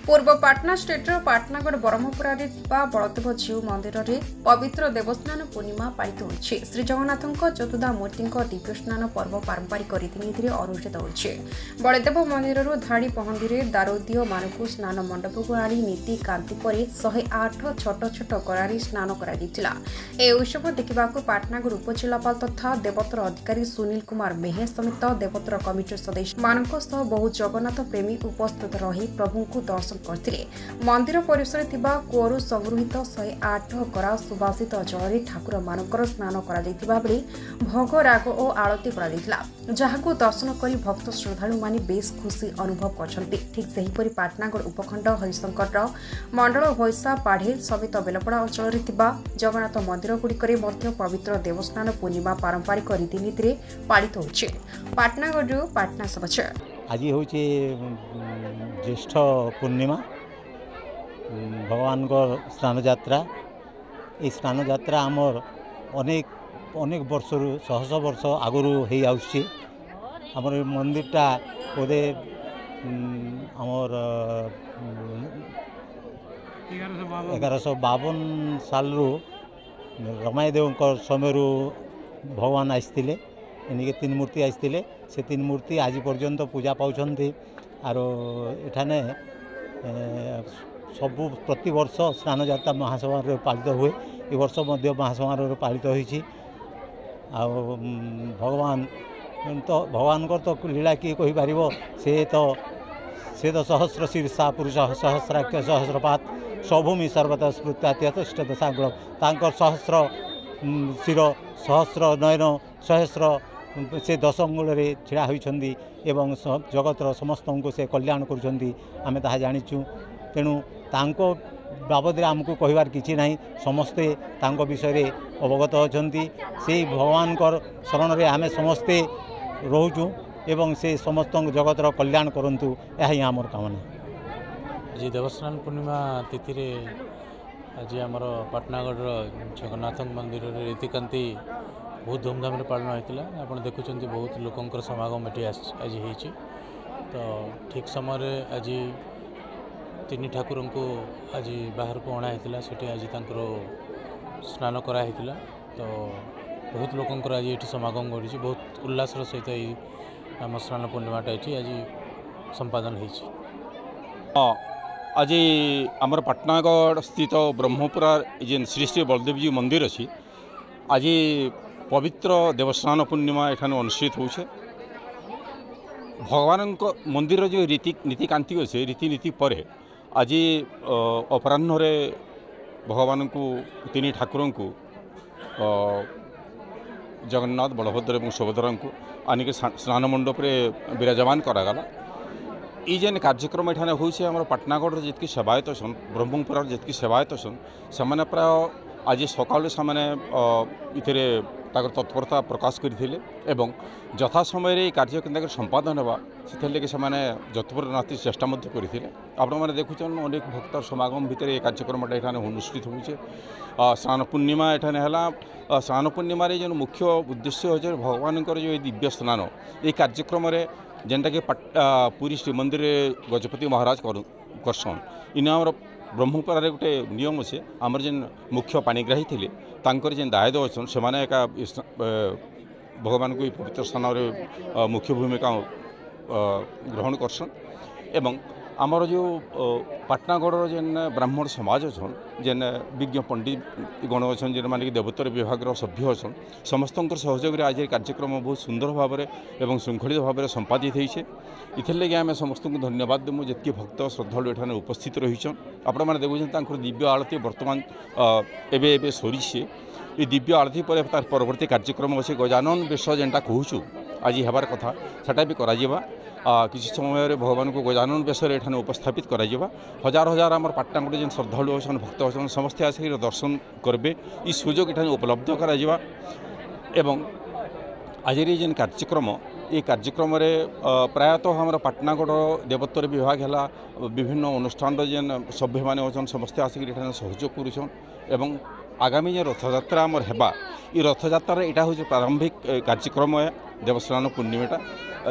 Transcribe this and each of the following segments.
पूर्व पाटना स्टेट्र पाटनागढ़ ब्रह्मपुरा बलदेव जीव मंदिर में पवित्र देवस्नान पूर्णिमा पालित होइछि। श्री जगन्नाथଙ୍କ चतुर्धा मूर्तिଙ୍କ दिव्यस्नान पर्व पारंपरिक रीतिनीति अनुष्ठित होइछि। बलदेव मंदिर धाड़ी पहंडी दारोदीय मानक स्नान मंडप को आनी नीति कांति पर 108 छोट छोट करारी स्नान करा। उत्सव देखा पाटनागढ़ उपजिलापाल तथा देवोत्तर अधिकारी सुनील कुमार मेहे समेत देवोत्तर कमिटी सदस्य मानक सह बहु जगन्नाथ प्रेमी उपस्थित रही प्रभु को दर्शन करथिले। मंदिर परिसर थिबा कुओरु संगृहित 108 करा सुबासित जल ठाकुर मानकर स्नान करा जैतिबा बेले भोग राग और आरती करा जैतिला, जहाको दर्शन करी भक्त श्रद्धालु माने बेस खुशी अनुभव करछन्ति। ठीक सेहीपरि पाटनागढ़ उपखंड हरिशंकर मंडल भैसा पाढ़े समेत बेलपड़ा अंचल थिबा जगन्नाथ मंदिर गुड़िकरे मध्य पवित्र देवस्नान पूर्णिमा पारंपरिक रीतिनीति पालित होछि। पाटनागढ़ पाटना समाचार। आज हूँ ज्येष्ठ पूर्णिमा भगवान को स्नान यात्रा। ये स्नान यात्रा आमर अनेक अनेक वर्ष शह शह वर्ष आगुरी हो आमर मंदिरटा बोधे आमर 1152 साल रमाईदेव समय भगवान आसते एनिके 3 मूर्ति आसते। से 3 मूर्ति आज पर्यंत पूजा पाउछन्ति आरो एठाने सबु प्रति वर्ष स्नान यात्रा महासमारोह पालित हुए। ए वर्ष मध्य महासमारोह पालित होइछि। आ भगवान को तो लीला किए कहि पारिबो। से तो सहस्र शीर्षा पुरुष सहस्राख्य सहस्रपात स्वभूमि सर्वतः स्मृत्या त्यतिष्ठ दशांगुल तांकर सहस्र शिर सहस्र नयन सहस्र से 10 अंगुल छिड़ा होइछन्ति एवं जगतर समस्त को से कल्याण करुछन्ति आमे ताहा जानिछु। तेणु तांको बाबद आमको कहबार किछि नाही, समस्ते तांको विषय अवगत अछन्ति। से भगवान शरण रे आमे समस्ते रहूछु एवं से समस्त जगतर कल्याण करंतु यही आमर कामना। जी देवस्नान पूर्णिमा तिथि रे आज आमर पाटनागढ़ जगन्नाथ मंदिर रीतिकांति बहुत धूमधाम पालन होता। आप देखुं बहुत लोकंर समागम ये आज हो। तो ठीक समय आज 3 ठाकुर को आज बाहर को अणाई से आज स्नान कराई। तो बहुत लोकंर आज ये समागम कर बहुत उल्लास सहित आम स्नान पूर्णिमाटा ये आज संपादन हो। आज आमर पाटनागढ़ स्थित ब्रह्मपुरा जेन श्री श्री बलदेव जी मंदिर अच्छी आज पवित्र देवस्नान पूर्णिमा एठाने अनुष्ठित होछे। भगवान मंदिर जो नीतिकांति अच्छे रीतिनीति पर आज अपराह्न भगवान को 3 ठाकुर को जगन्नाथ बलभद्र और सुभद्रा को आनिक स्नान मंडप विराजमान करागला। ये जेन कार्यक्रम एठाने होइछे हमर पाटनागढ़ जितकी सेवायत सन ब्रह्मपुरा जितकी सेवायत सन से प्राय आज सकाल से इतने तत्परता प्रकाश करथिले एवं यथा समय कार्य केन्द्र संपादन होगा से जतपुर नाती चेष्टा करथिले। आपण माने देखुछन अनेक भक्त समागम भितर ये कार्यक्रम एठाने अनुष्ठित होइछे। स्नान पूर्णिमा एठाने हला। स्नान पूर्णिमा रे जेन मुख्य उद्देश्य होचे भगवान जो दिव्य स्नान ये कार्यक्रम जेनटा कि पुरी श्रीमंदिर गजपति महाराज करसन। इन आमर ब्रह्मपुरा गोटे नियम अच्छे आमर जेन मुख्य पाणिग्राही थे तांकर जेन दायद अच्छन से भगवान को पवित्र स्थान मुख्य भूमिका ग्रहण करसन। एवं आमर जो पाटनागढ़ जेन ब्राह्मण समाज अच्छन जेन विज्ञ पंडित गण अच्छन जेन माने देवोत्तर विभाग सभ्य अच्छन समस्त सहयोग आज कार्यक्रम बहुत सुंदर भाव में श्रृंखलित भाव में संपादित होइछे। इथिर लगे आम समस्त को धन्यवाद देमु जितकी भक्त श्रद्धालु एठाने उपस्थित रहीछन। आपण माने देखुछन दिव्य आरती वर्तमान एबे सरीछे। ये दिव्य आरती पर तार परवर्ती कार्यक्रम अच्छे गजानन बेश जेनटा कहूँ आज हबार कथा सेटा भी करा जिबा। किसी समय भगवान को गजानन बेश एठाने उपस्थापित करा जिबा। हजार हजार आमर पाटनागढ़ जेन श्रद्धालु अछन भक्त अछन समस्ते आसिक दर्शन करबे। ई सुजोग एठाने उपलब्ध करा जिबा। एवं आज जेन कार्यक्रम ये कार्यक्रम प्रायतः हमारा पाटनागढ़ देवोत्तर विभाग है विभिन्न अनुष्ठान जेन सभ्य मैंने अच्छन समस्ते आसिक सहयोग करुछन। एवं आगामी जो रथयात्रा आमर हेबा ये रथयात्रा यहाँ हूँ प्रारंभिक कार्यक्रम है देवस्नान पूर्णिमाटा।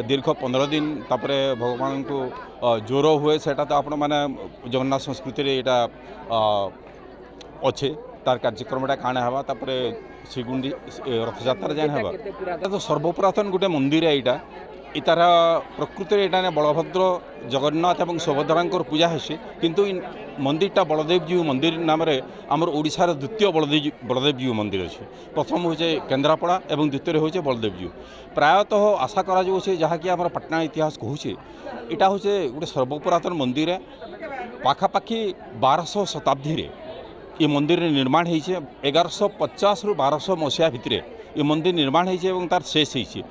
दीर्घ 15 दिन तापर भगवान को ज्वर हुए सेटा तो आपण मैंने जगन्नाथ संस्कृति यहाँ अच्छे तार कार्यक्रमटा काण हवा तापर श्रीगुंडी रथयात्रा जान हवा तो सर्वपुरातन गोटे मंदिर यहाँ इतार प्रकृति यहाँ बलभद्र जगन्नाथ और सुभद्रा पूजा हेसी किंतु मंदिरटा बलदेव जीव मंदिर नाम आमर ओडिशार द्वितीय बलदेव जीव मंदिर अच्छे प्रथम हूँ केन्द्रापड़ा और द्वितीय हूँ बलदेव जीव प्रायतः आशा करा जहाँकि आम पाटना इतिहास कहूँ यहाँ हूँ गोटे सर्वपुरातन मंदिर पाखापाखि 1200 शताब्दी ये मंदिर निर्माण होइछे 1150 रु 1200 मसीहा भितर ये मंदिर निर्माण होइछे तार शेष होइछे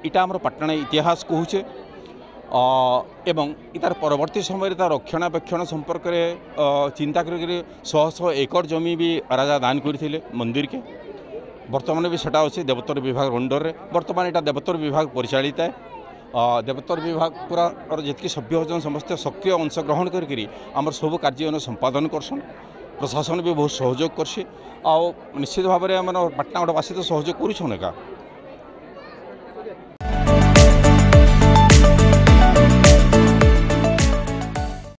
इटा आमर पाटना इतिहास कहूचे एवं इतार परवर्ती समय तार रक्षणाबेक्षण संपर्क चिंता कर 100 एकड़ जमी भी राजा दान करथिले मंदिर के वर्तमान भी सेटा अच्छे देवोत्तर विभाग अंडर रे वर्तमान यहाँ देवोत्तर विभाग परिचालित है देवोत्तर विभाग पूरा जितकी सभ्य होचन समस्त सक्रिय अंशग्रहण करी आमर सब कार्य संपादन करसन प्रशासन भी बहुत सहयोग करसी आ निश्चित भाव में पाटनागढ़वासी तो सहयोग करुछन एका